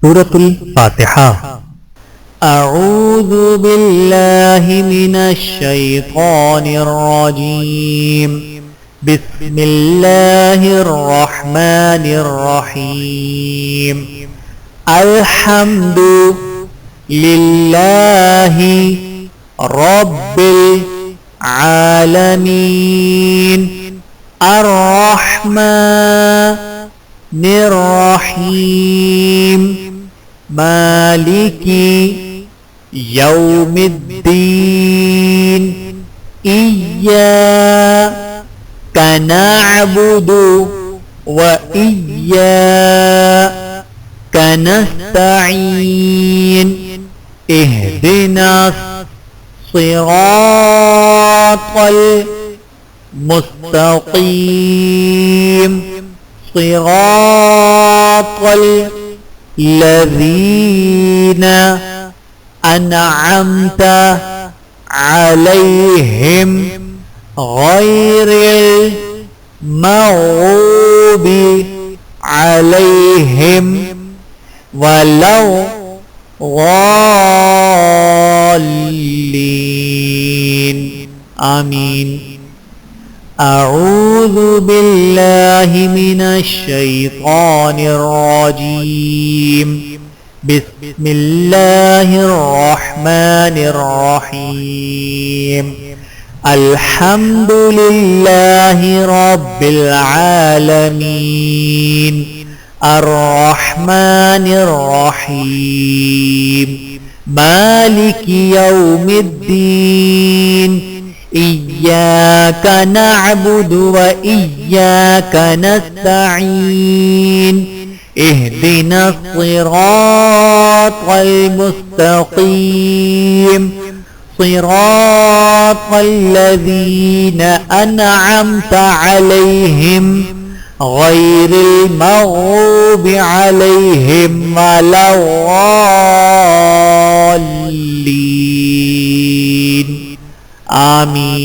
سورة الفاتحة. أعوذ بالله من الشيطان الرجيم. بسم الله الرحمن الرحيم. الحمد لله رب العالمين الرحمن الرحيم مالك يوم الدين إياك نعبد وإياك نستعين اهدنا الصراط المستقيم صراط الذين أنعمت عليهم غير المغضوب عليهم ولا الضالين آمين. أعوذ بالله من الشيطان الرجيم. بسم الله الرحمن الرحيم. الحمد لله رب العالمين الرحمن الرحيم مالك يوم الدين إياك نعبد وإياك نستعين اهدنا الصراط المستقيم صراط الذين أنعمت عليهم غير المغضوب عليهم ولا الضالين آمين.